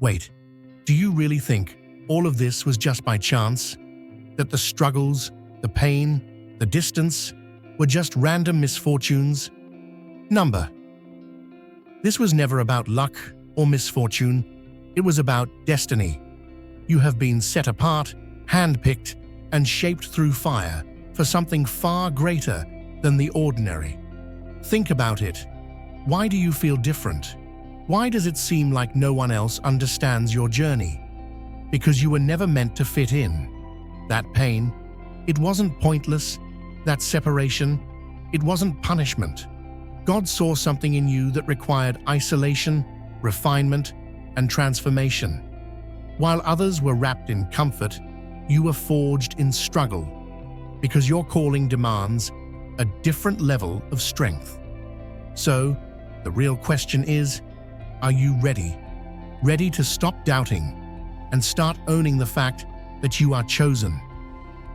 Wait, do you really think all of this was just by chance? That the struggles, the pain, the distance were just random misfortunes? Number. This was never about luck or misfortune. It was about destiny. You have been set apart, handpicked, and shaped through fire for something far greater than the ordinary. Think about it. Why do you feel different? Why does it seem like no one else understands your journey? Because you were never meant to fit in. That pain, it wasn't pointless. That separation, it wasn't punishment. God saw something in you that required isolation, refinement, and transformation. While others were wrapped in comfort, you were forged in struggle, because your calling demands a different level of strength. So, the real question is, are you ready? Ready to stop doubting and start owning the fact that you are chosen?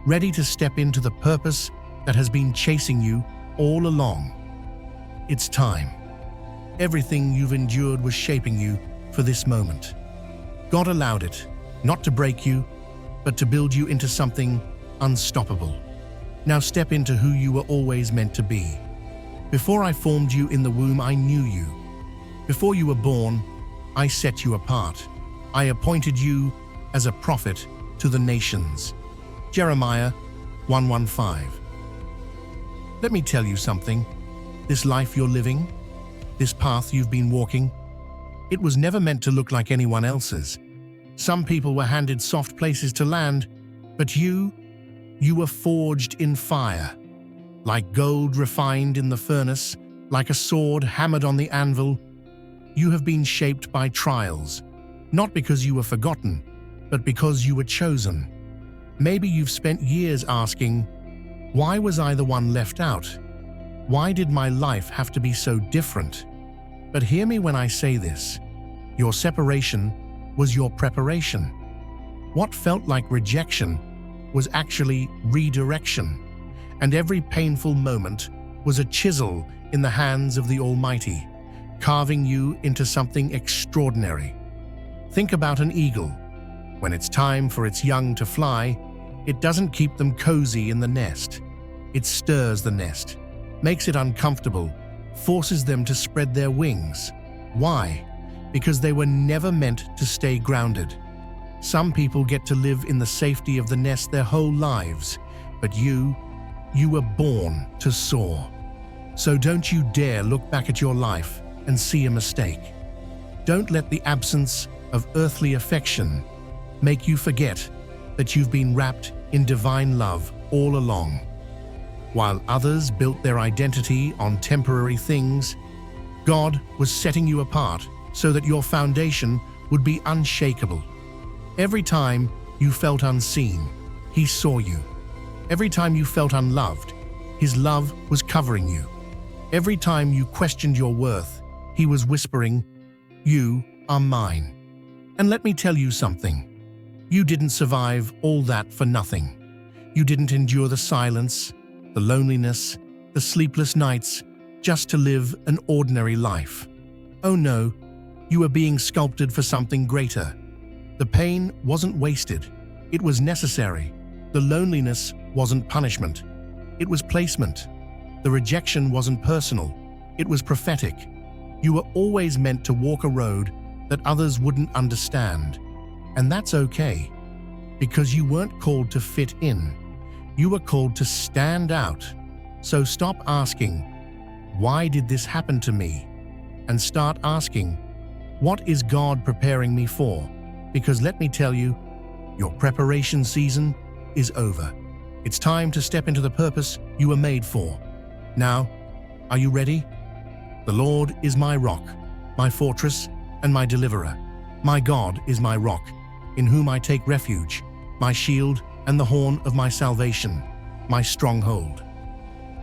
Ready to step into the purpose that has been chasing you all along? It's time. Everything you've endured was shaping you for this moment. God allowed it, not to break you, but to build you into something unstoppable. Now step into who you were always meant to be. Before I formed you in the womb, I knew you. Before you were born, I set you apart. I appointed you as a prophet to the nations. Jeremiah 1:15. Let me tell you something. This life you're living, this path you've been walking, it was never meant to look like anyone else's. Some people were handed soft places to land, but you were forged in fire. Like gold refined in the furnace, like a sword hammered on the anvil, you have been shaped by trials, not because you were forgotten, but because you were chosen. Maybe you've spent years asking, why was I the one left out? Why did my life have to be so different? But hear me when I say this. Your separation was your preparation. What felt like rejection was actually redirection. And every painful moment was a chisel in the hands of the Almighty, carving you into something extraordinary. Think about an eagle. When it's time for its young to fly, it doesn't keep them cozy in the nest. It stirs the nest, makes it uncomfortable, forces them to spread their wings. Why? Because they were never meant to stay grounded. Some people get to live in the safety of the nest their whole lives, but you were born to soar. So don't you dare look back at your life and see a mistake. Don't let the absence of earthly affection make you forget that you've been wrapped in divine love all along. While others built their identity on temporary things, God was setting you apart so that your foundation would be unshakable. Every time you felt unseen, He saw you. Every time you felt unloved, His love was covering you. Every time you questioned your worth, He was whispering, "You are mine." And let me tell you something. You didn't survive all that for nothing. You didn't endure the silence, the loneliness, the sleepless nights, just to live an ordinary life. Oh no, you were being sculpted for something greater. The pain wasn't wasted. It was necessary. The loneliness wasn't punishment. It was placement. The rejection wasn't personal. It was prophetic. You were always meant to walk a road that others wouldn't understand. And that's okay, because you weren't called to fit in. You were called to stand out. So stop asking, "Why did this happen to me?" And start asking, "What is God preparing me for?" Because let me tell you, your preparation season is over. It's time to step into the purpose you were made for. Now, are you ready? The Lord is my rock, my fortress, and my deliverer. My God is my rock, in whom I take refuge, my shield and the horn of my salvation, my stronghold.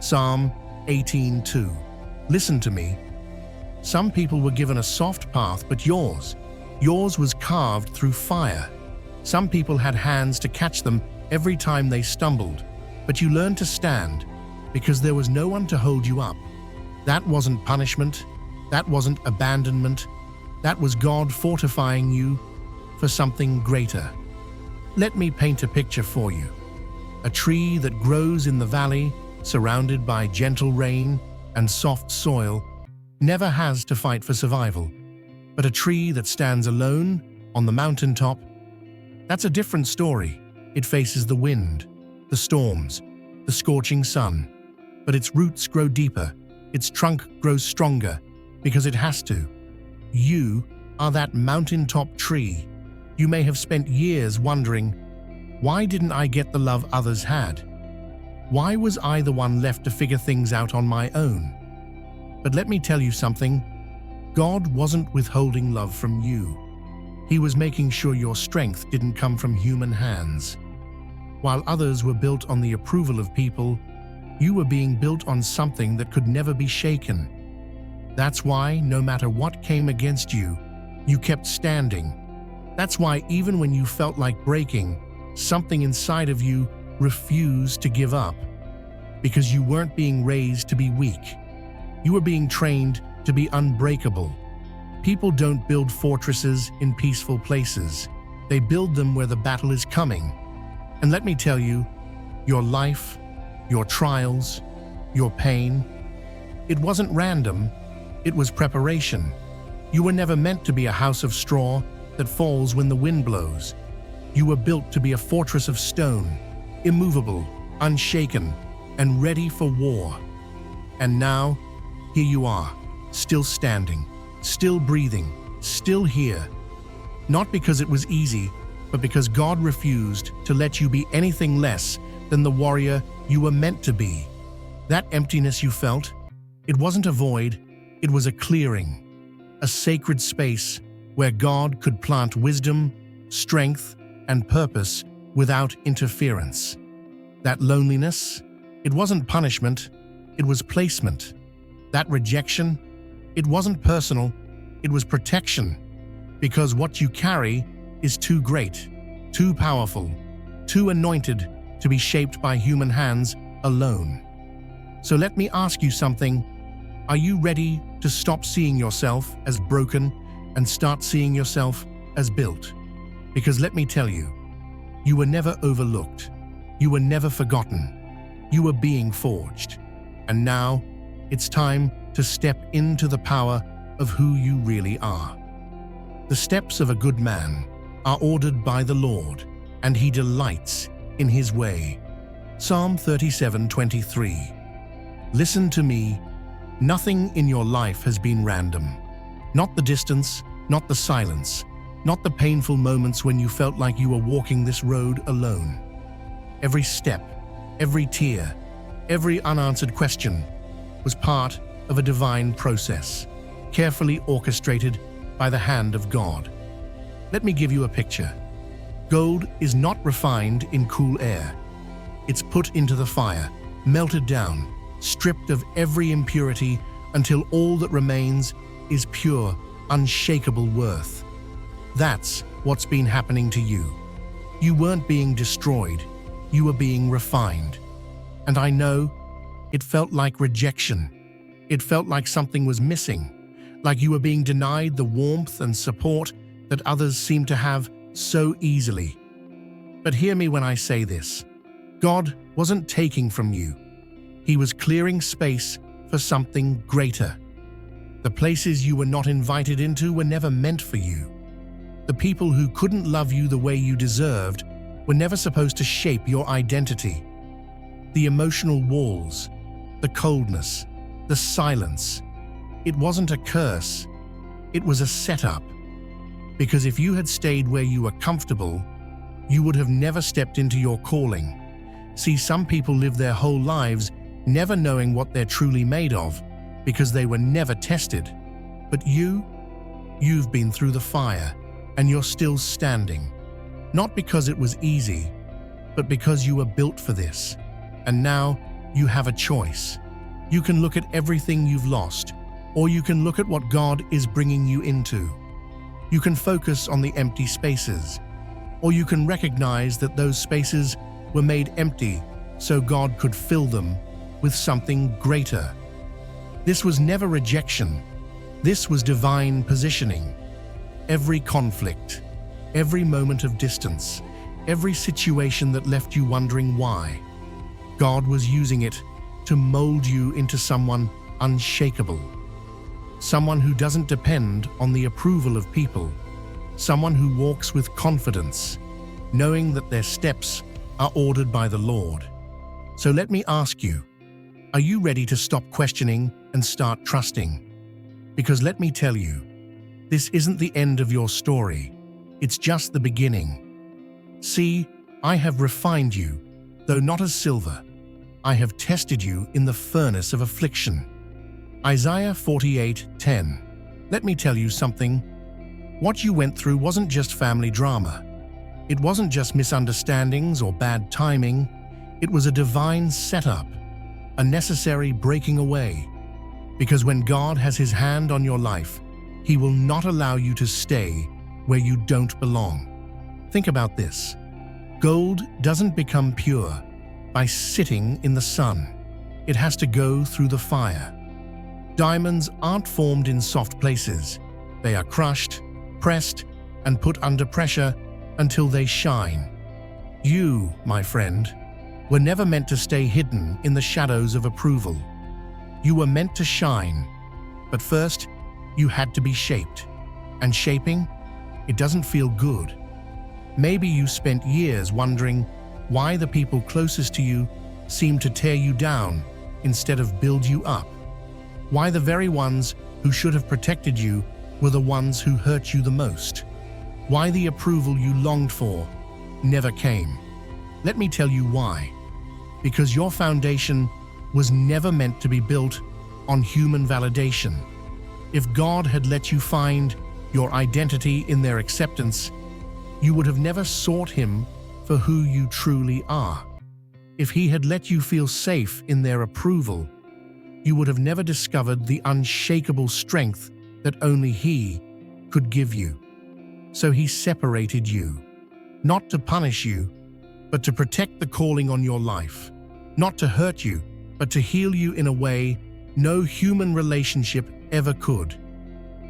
Psalm 18:2. Listen to me. Some people were given a soft path, but yours was carved through fire. Some people had hands to catch them every time they stumbled, but you learned to stand because there was no one to hold you up. That wasn't punishment. That wasn't abandonment. That was God fortifying you for something greater. Let me paint a picture for you. A tree that grows in the valley, surrounded by gentle rain and soft soil, never has to fight for survival. But a tree that stands alone on the mountaintop, that's a different story. It faces the wind, the storms, the scorching sun. But its roots grow deeper, its trunk grows stronger, because it has to. You are that mountaintop tree. You may have spent years wondering, why didn't I get the love others had? Why was I the one left to figure things out on my own? But let me tell you something. God wasn't withholding love from you. He was making sure your strength didn't come from human hands. While others were built on the approval of people, you were being built on something that could never be shaken. That's why, no matter what came against you, you kept standing. That's why even when you felt like breaking, something inside of you refused to give up. Because you weren't being raised to be weak. You were being trained to be unbreakable. People don't build fortresses in peaceful places. They build them where the battle is coming. And let me tell you, your life, your trials, your pain, it wasn't random, it was preparation. You were never meant to be a house of straw that falls when the wind blows. You were built to be a fortress of stone, immovable, unshaken, and ready for war. And now, here you are, still standing, still breathing, still here. Not because it was easy, but because God refused to let you be anything less than the warrior you were meant to be. That emptiness you felt, it wasn't a void, it was a clearing, a sacred space where God could plant wisdom, strength, and purpose without interference. That loneliness, it wasn't punishment, it was placement. That rejection, it wasn't personal, it was protection. Because what you carry is too great, too powerful, too anointed to be shaped by human hands alone. So let me ask you something. Are you ready to stop seeing yourself as broken and start seeing yourself as built? Because let me tell you, you were never overlooked. You were never forgotten. You were being forged. And now, it's time to step into the power of who you really are. The steps of a good man are ordered by the Lord, and he delights in his way. Psalm 37:23. Listen to me. Nothing in your life has been random. Not the distance, not the silence, not the painful moments when you felt like you were walking this road alone. Every step, every tear, every unanswered question was part of a divine process, carefully orchestrated by the hand of God. Let me give you a picture. Gold is not refined in cool air. It's put into the fire, melted down, stripped of every impurity until all that remains is pure, unshakable worth. That's what's been happening to you. You weren't being destroyed, you were being refined. And I know it felt like rejection. It felt like something was missing, like you were being denied the warmth and support that others seem to have so easily. But hear me when I say this. God wasn't taking from you. He was clearing space for something greater. The places you were not invited into were never meant for you. The people who couldn't love you the way you deserved were never supposed to shape your identity. The emotional walls, the coldness, the silence, it wasn't a curse, it was a setup. Because if you had stayed where you were comfortable, you would have never stepped into your calling. See, some people live their whole lives never knowing what they're truly made of because they were never tested. But you've been through the fire and you're still standing. Not because it was easy, but because you were built for this. And now you have a choice. You can look at everything you've lost, or you can look at what God is bringing you into. You can focus on the empty spaces, or you can recognize that those spaces were made empty so God could fill them with something greater. This was never rejection. This was divine positioning. Every conflict, every moment of distance, every situation that left you wondering why. God was using it to mold you into someone unshakable. Someone who doesn't depend on the approval of people. Someone who walks with confidence, knowing that their steps are ordered by the Lord. So let me ask you, are you ready to stop questioning and start trusting? Because let me tell you, this isn't the end of your story. It's just the beginning. See, I have refined you, though not as silver. I have tested you in the furnace of affliction. Isaiah 48:10. Let me tell you something. What you went through wasn't just family drama. It wasn't just misunderstandings or bad timing. It was a divine setup, a necessary breaking away. Because when God has His hand on your life, He will not allow you to stay where you don't belong. Think about this. Gold doesn't become pure by sitting in the sun. It has to go through the fire. Diamonds aren't formed in soft places. They are crushed, pressed, and put under pressure until they shine. You, my friend, were never meant to stay hidden in the shadows of approval. You were meant to shine, but first, you had to be shaped. And shaping, it doesn't feel good. Maybe you spent years wondering why the people closest to you seemed to tear you down instead of build you up. Why the very ones who should have protected you were the ones who hurt you the most. Why the approval you longed for never came. Let me tell you why. Because your foundation was never meant to be built on human validation. If God had let you find your identity in their acceptance, you would have never sought Him for who you truly are. If He had let you feel safe in their approval, you would have never discovered the unshakable strength that only He could give you. So He separated you, not to punish you, but to protect the calling on your life, not to hurt you, but to heal you in a way no human relationship ever could.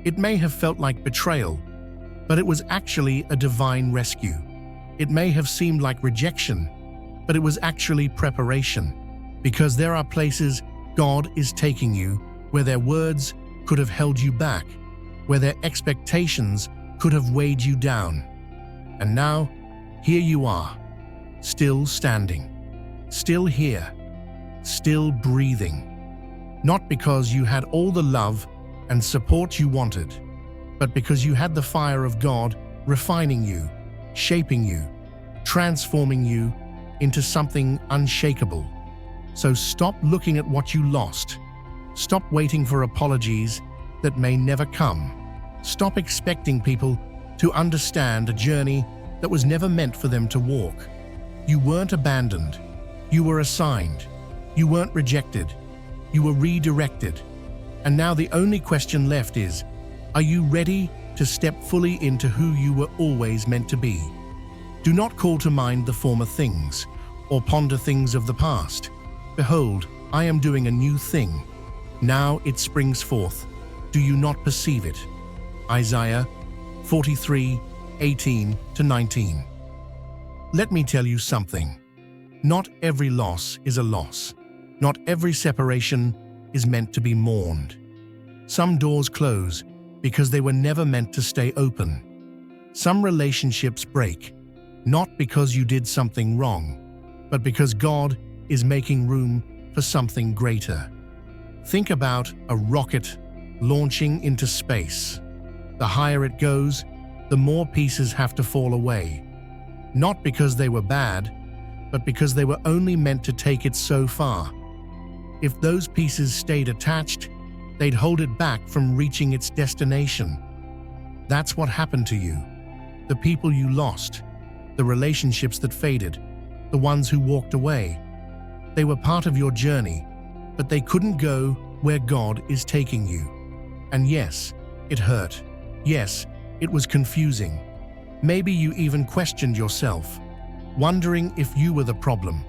It may have felt like betrayal, but it was actually a divine rescue. It may have seemed like rejection, but it was actually preparation, because there are places God is taking you where their words could have held you back, where their expectations could have weighed you down. And now, here you are, still standing, still here, still breathing. Not because you had all the love and support you wanted, but because you had the fire of God refining you, shaping you, transforming you into something unshakable. So stop looking at what you lost. Stop waiting for apologies that may never come. Stop expecting people to understand a journey that was never meant for them to walk. You weren't abandoned. You were assigned. You weren't rejected. You were redirected. And now the only question left is, are you ready to step fully into who you were always meant to be? Do not call to mind the former things, or ponder things of the past. Behold, I am doing a new thing. Now it springs forth. Do you not perceive it? Isaiah 43:18-19. Let me tell you something. Not every loss is a loss. Not every separation is meant to be mourned. Some doors close because they were never meant to stay open. Some relationships break, not because you did something wrong, but because God is making room for something greater. Think about a rocket launching into space. The higher it goes, the more pieces have to fall away. Not because they were bad, but because they were only meant to take it so far. If those pieces stayed attached, they'd hold it back from reaching its destination. That's what happened to you. The people you lost, the relationships that faded, the ones who walked away. They were part of your journey, but they couldn't go where God is taking you. And yes, it hurt. Yes, it was confusing. Maybe you even questioned yourself, wondering if you were the problem.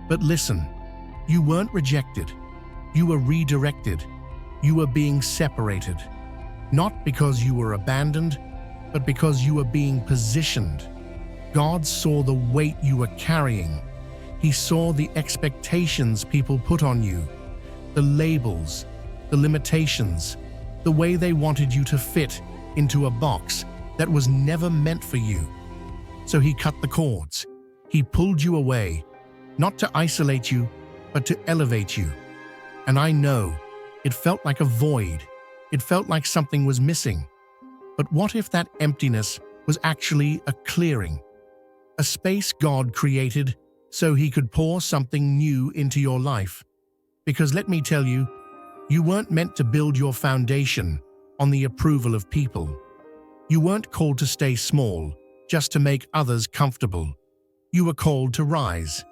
But listen, you weren't rejected. You were redirected. You were being separated. Not because you were abandoned, but because you were being positioned. God saw the weight you were carrying. He saw the expectations people put on you, the labels, the limitations, the way they wanted you to fit into a box that was never meant for you. So he cut the cords. He pulled you away, not to isolate you, but to elevate you. And I know, it felt like a void. It felt like something was missing. But what if that emptiness was actually a clearing? A space God created so he could pour something new into your life. Because let me tell you, you weren't meant to build your foundation on the approval of people. You weren't called to stay small just to make others comfortable. You were called to rise.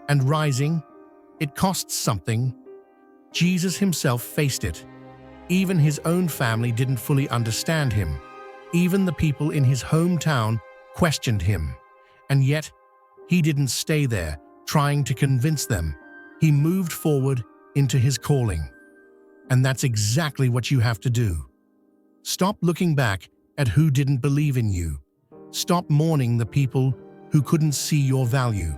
And rising, it costs something. Jesus himself faced it. Even his own family didn't fully understand him. Even the people in his hometown questioned him. And yet, he didn't stay there trying to convince them. He moved forward into his calling. And that's exactly what you have to do. Stop looking back at who didn't believe in you. Stop mourning the people who couldn't see your value.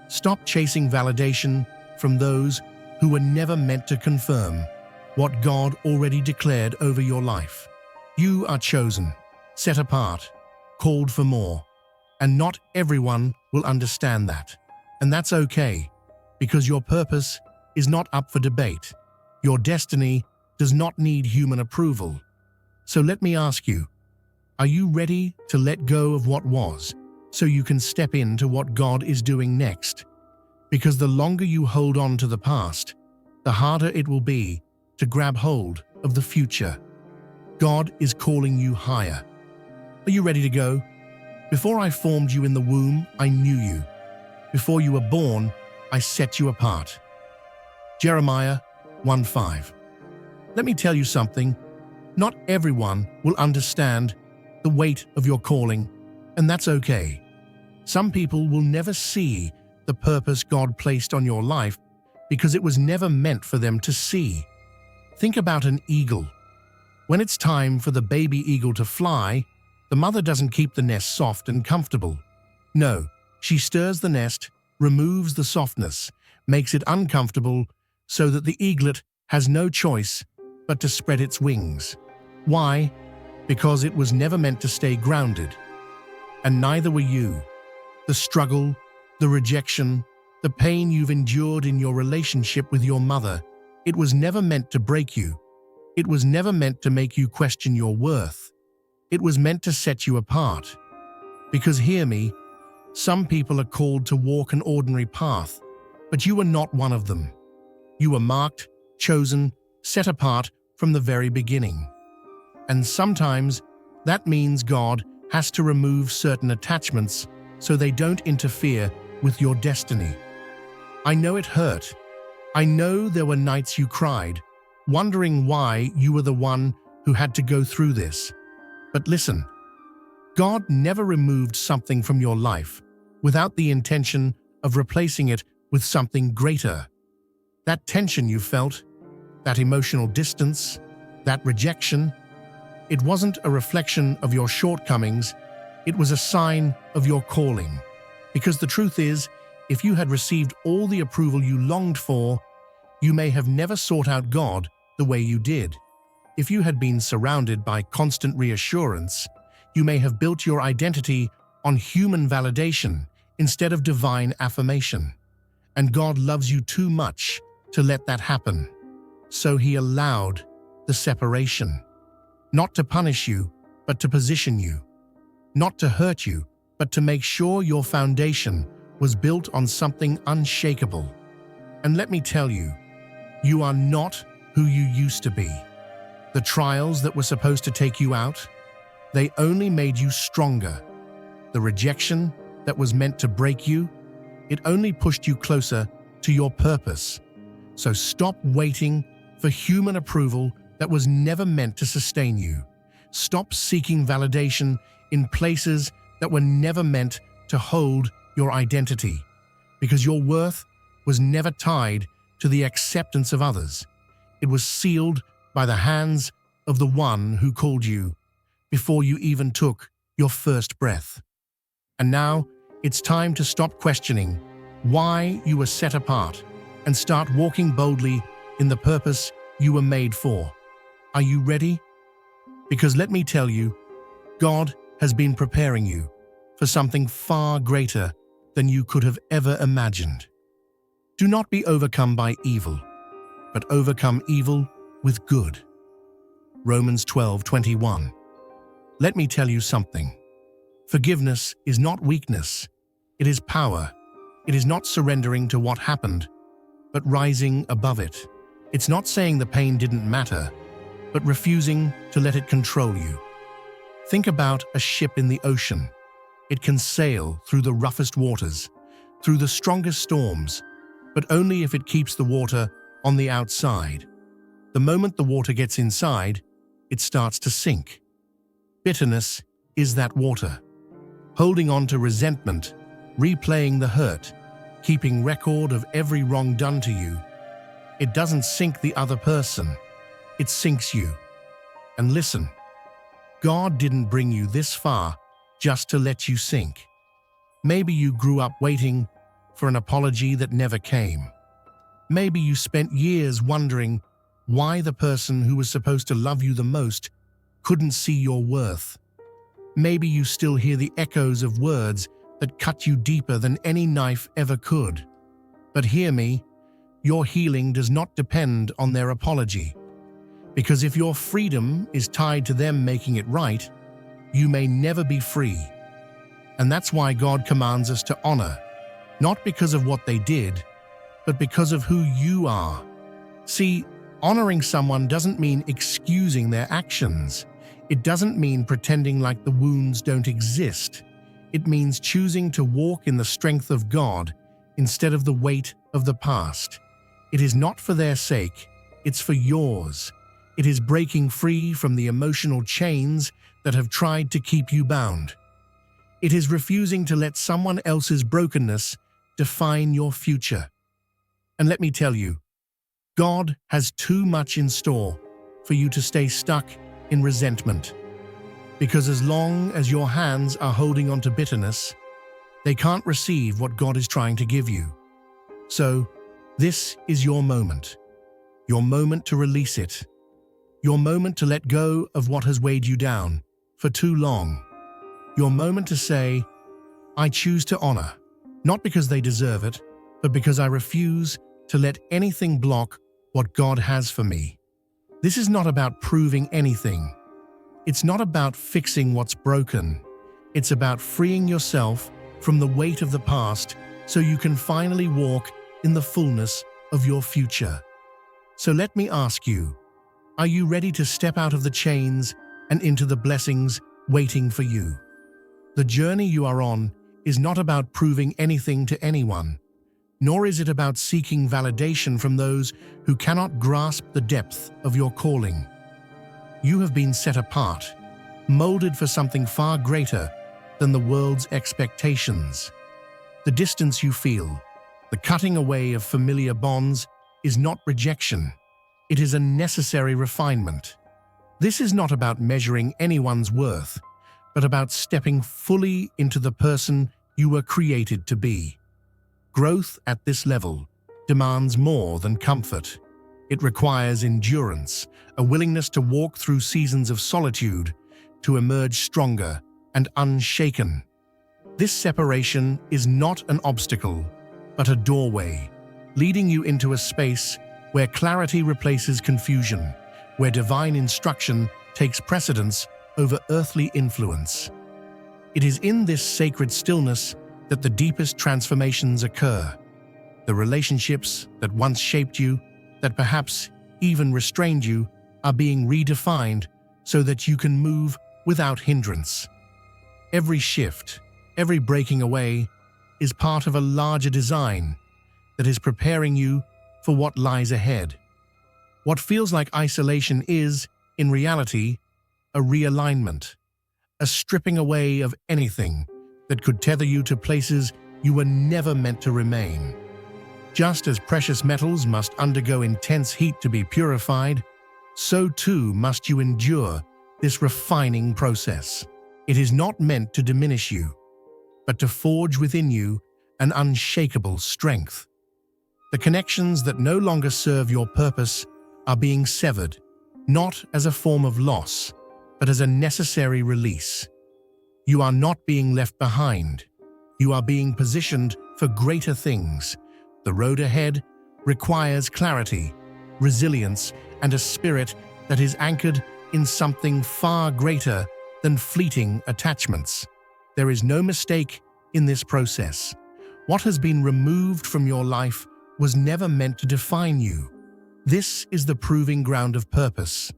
Stop chasing validation from those who were never meant to confirm what God already declared over your life. You are chosen, set apart, called for more. And not everyone will understand that. And that's okay, because your purpose is not up for debate. Your destiny does not need human approval. So let me ask you, are you ready to let go of what was so you can step into what God is doing next? Because the longer you hold on to the past, the harder it will be to grab hold of the future. God is calling you higher. Are you ready to go? Before I formed you in the womb, I knew you. Before you were born, I set you apart. Jeremiah 1:5. Let me tell you something. Not everyone will understand the weight of your calling, and that's okay. Some people will never see the purpose God placed on your life because it was never meant for them to see. Think about an eagle. When it's time for the baby eagle to fly, the mother doesn't keep the nest soft and comfortable. No, she stirs the nest, removes the softness, makes it uncomfortable so that the eaglet has no choice but to spread its wings. Why? Because it was never meant to stay grounded. And neither were you. The struggle, the rejection, the pain you've endured in your relationship with your mother, it was never meant to break you. It was never meant to make you question your worth. It was meant to set you apart. Because hear me, some people are called to walk an ordinary path, but you were not one of them. You were marked, chosen, set apart from the very beginning. And sometimes that means God has to remove certain attachments so they don't interfere with your destiny. I know it hurt. I know there were nights you cried, wondering why you were the one who had to go through this. But listen, God never removed something from your life without the intention of replacing it with something greater. That tension you felt, that emotional distance, that rejection, it wasn't a reflection of your shortcomings, it was a sign of your calling. Because the truth is, if you had received all the approval you longed for, you may have never sought out God the way you did. If you had been surrounded by constant reassurance, you may have built your identity on human validation instead of divine affirmation. And God loves you too much to let that happen. So he allowed the separation. Not to punish you, but to position you. Not to hurt you, but to make sure your foundation was built on something unshakable. And let me tell you, you are not who you used to be. The trials that were supposed to take you out, they only made you stronger. The rejection that was meant to break you, it only pushed you closer to your purpose. So stop waiting for human approval that was never meant to sustain you. Stop seeking validation in places that were never meant to hold your identity, because your worth was never tied to the acceptance of others. It was sealed by the hands of the one who called you. before you even took your first breath. And now, it's time to stop questioning why you were set apart and start walking boldly in the purpose you were made for. Are you ready? Because let me tell you, God has been preparing you for something far greater than you could have ever imagined. Do not be overcome by evil, but overcome evil with good. Romans 12:21. Let me tell you something. Forgiveness is not weakness. It is power. It is not surrendering to what happened, but rising above it. It's not saying the pain didn't matter, but refusing to let it control you. Think about a ship in the ocean. It can sail through the roughest waters, through the strongest storms, but only if it keeps the water on the outside. The moment the water gets inside, it starts to sink. Bitterness is that water. Holding on to resentment, replaying the hurt, keeping record of every wrong done to you. It doesn't sink the other person, it sinks you. And listen, God didn't bring you this far just to let you sink. Maybe you grew up waiting for an apology that never came. Maybe you spent years wondering why the person who was supposed to love you the most couldn't see your worth. Maybe you still hear the echoes of words that cut you deeper than any knife ever could. But hear me, your healing does not depend on their apology. Because if your freedom is tied to them making it right, you may never be free. And that's why God commands us to honor, not because of what they did, but because of who you are. See, honoring someone doesn't mean excusing their actions. It doesn't mean pretending like the wounds don't exist. It means choosing to walk in the strength of God instead of the weight of the past. It is not for their sake, it's for yours. It is breaking free from the emotional chains that have tried to keep you bound. It is refusing to let someone else's brokenness define your future. And let me tell you, God has too much in store for you to stay stuck in resentment. Because as long as your hands are holding on to bitterness, they can't receive what God is trying to give you. So, this is your moment to release it, your moment to let go of what has weighed you down for too long, your moment to say, I choose to honor, not because they deserve it, but because I refuse to let anything block what God has for me. This is not about proving anything. It's not about fixing what's broken. It's about freeing yourself from the weight of the past so you can finally walk in the fullness of your future. So let me ask you, are you ready to step out of the chains and into the blessings waiting for you? The journey you are on is not about proving anything to anyone, nor is it about seeking validation from those who cannot grasp the depth of your calling. You have been set apart, molded for something far greater than the world's expectations. The distance you feel, the cutting away of familiar bonds, is not rejection. It is a necessary refinement. This is not about measuring anyone's worth, but about stepping fully into the person you were created to be. Growth at this level demands more than comfort. It requires endurance, a willingness to walk through seasons of solitude, to emerge stronger and unshaken. This separation is not an obstacle, but a doorway, leading you into a space where clarity replaces confusion, where divine instruction takes precedence over earthly influence. It is in this sacred stillness that the deepest transformations occur. The relationships that once shaped you, that perhaps even restrained you, are being redefined so that you can move without hindrance. Every shift, every breaking away, is part of a larger design that is preparing you for what lies ahead. What feels like isolation is, in reality, a realignment, a stripping away of anything that could tether you to places you were never meant to remain. Just as precious metals must undergo intense heat to be purified, so too must you endure this refining process. It is not meant to diminish you, but to forge within you an unshakable strength. The connections that no longer serve your purpose are being severed, not as a form of loss, but as a necessary release. You are not being left behind. You are being positioned for greater things. The road ahead requires clarity, resilience, and a spirit that is anchored in something far greater than fleeting attachments. There is no mistake in this process. What has been removed from your life was never meant to define you. This is the proving ground of purpose,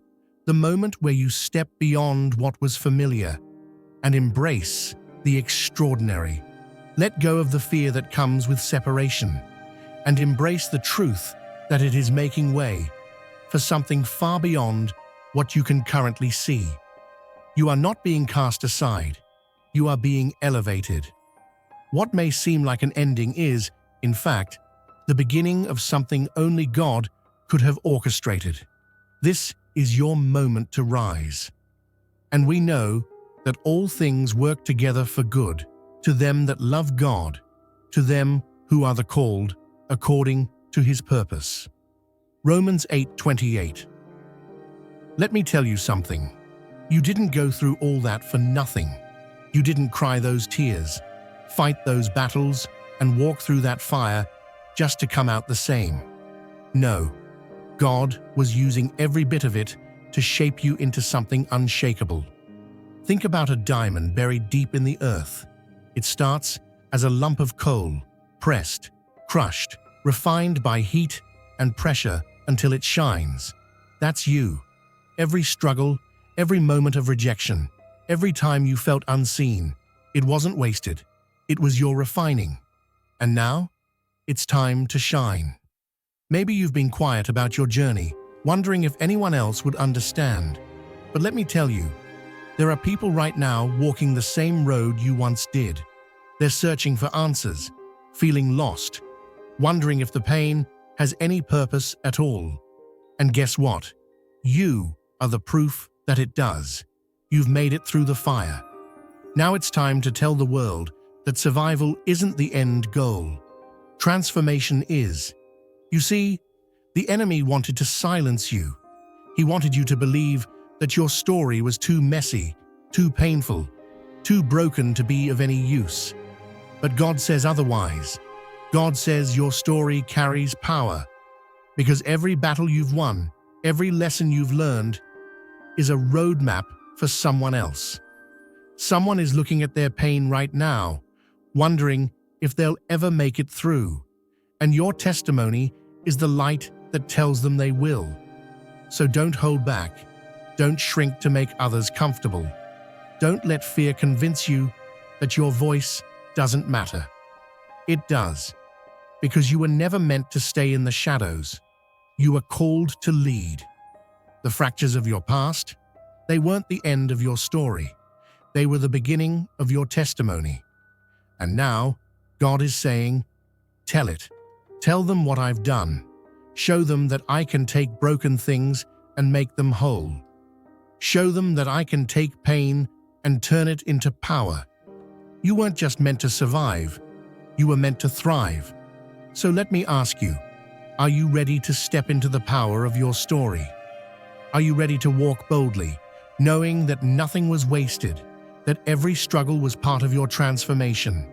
the moment where you step beyond what was familiar and embrace the extraordinary. Let go of the fear that comes with separation and embrace the truth that it is making way for something far beyond what you can currently see. You are not being cast aside. You are being elevated. What may seem like an ending is, in fact, the beginning of something only God could have orchestrated. This is your moment to rise. And we know that all things work together for good, to them that love God, to them who are the called according to his purpose. Romans 8:28. Let me tell you something. You didn't go through all that for nothing. You didn't cry those tears, fight those battles, and walk through that fire just to come out the same. No, God was using every bit of it to shape you into something unshakable. Think about a diamond buried deep in the earth. It starts as a lump of coal, pressed, crushed, refined by heat and pressure until it shines. That's you. Every struggle, every moment of rejection, every time you felt unseen, it wasn't wasted. It was your refining. And now, it's time to shine. Maybe you've been quiet about your journey, wondering if anyone else would understand. But let me tell you, there are people right now walking the same road you once did. They're searching for answers, feeling lost, wondering if the pain has any purpose at all. And guess what? You are the proof that it does. You've made it through the fire. Now it's time to tell the world that survival isn't the end goal. Transformation is. You see, the enemy wanted to silence you. He wanted you to believe that your story was too messy, too painful, too broken to be of any use. But God says otherwise. God says your story carries power, because every battle you've won, every lesson you've learned, is a roadmap for someone else. Someone is looking at their pain right now, wondering if they'll ever make it through. And your testimony is the light that tells them they will. So don't hold back. Don't shrink to make others comfortable. Don't let fear convince you that your voice doesn't matter. It does, because you were never meant to stay in the shadows. You were called to lead. The fractures of your past, they weren't the end of your story. They were the beginning of your testimony. And now, God is saying, tell it. Tell them what I've done. Show them that I can take broken things and make them whole. Show them that I can take pain and turn it into power. You weren't just meant to survive. You were meant to thrive. So let me ask you, are you ready to step into the power of your story? Are you ready to walk boldly, knowing that nothing was wasted, that every struggle was part of your transformation?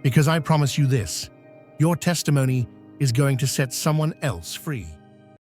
Because I promise you this, your testimony is going to set someone else free.